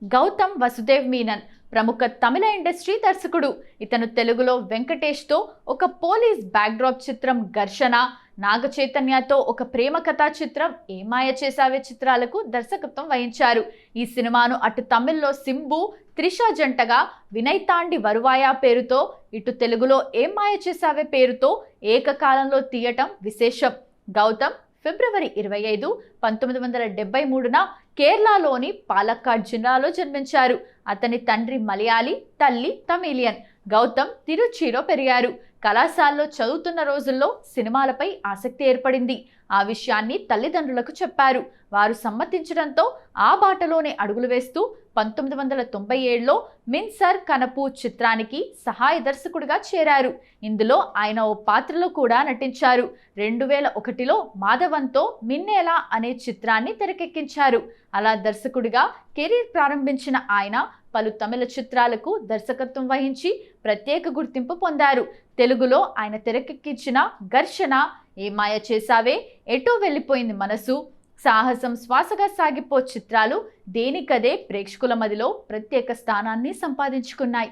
గౌతమ్ వసుదేవ్ మీనన్ ప్రముఖ తమిళ ఇండస్ట్రీ దర్శకుడు. ఇతను తెలుగులో వెంకటేష్తో ఒక పోలీస్ బ్యాక్డ్రాప్ చిత్రం ఘర్షణ, నాగ చైతన్యతో ఒక ప్రేమ కథా చిత్రం ఏమాయ చేసావే చిత్రాలకు దర్శకత్వం వహించారు. ఈ సినిమాను అటు తమిళ్లో సింబు, త్రిష జంటగా వినయ్ తాండి వరువాయా పేరుతో, ఇటు తెలుగులో ఏమాయ చేసావే పేరుతో ఏకకాలంలో తీయటం విశేషం. గౌతమ్ ఫిబ్రవరి 25, 1973న కేరళలోని పాలక్కాడ్ జిల్లాలో జన్మించారు. అతని తండ్రి మలయాళీ, తల్లి తమిళియన్. గౌతమ్ తిరుచిలో పెరిగారు. కళాశాలలో చదువుతున్న రోజుల్లో సినిమాలపై ఆసక్తి ఏర్పడింది. ఆ విషయాన్ని తల్లిదండ్రులకు చెప్పారు. వారు సమ్మతించడంతో ఆ బాటలోనే అడుగులు వేస్తూ 1997లో మిన్సర్ కనపు చిత్రానికి సహాయ దర్శకుడిగా చేరారు. ఇందులో ఆయన ఓ పాత్రలో కూడా నటించారు. 2001లో మాధవన్తో మిన్నేలా అనే చిత్రాన్ని తెరకెక్కించారు. అలా దర్శకుడిగా కెరీర్ ప్రారంభించిన ఆయన పలు తమిళ చిత్రాలకు దర్శకత్వం వహించి ప్రత్యేక గుర్తింపు పొందారు. తెలుగులో ఆయన తెరకెక్కించిన ఘర్షణ, ఏమాయ చేసావే, ఎటో వెళ్ళిపోయింది మనసు, సాహసం శ్వాసగా సాగిపో చిత్రాలు దేనికదే ప్రేక్షకుల మదిలో ప్రత్యేక స్థానాన్ని సంపాదించుకున్నాయి.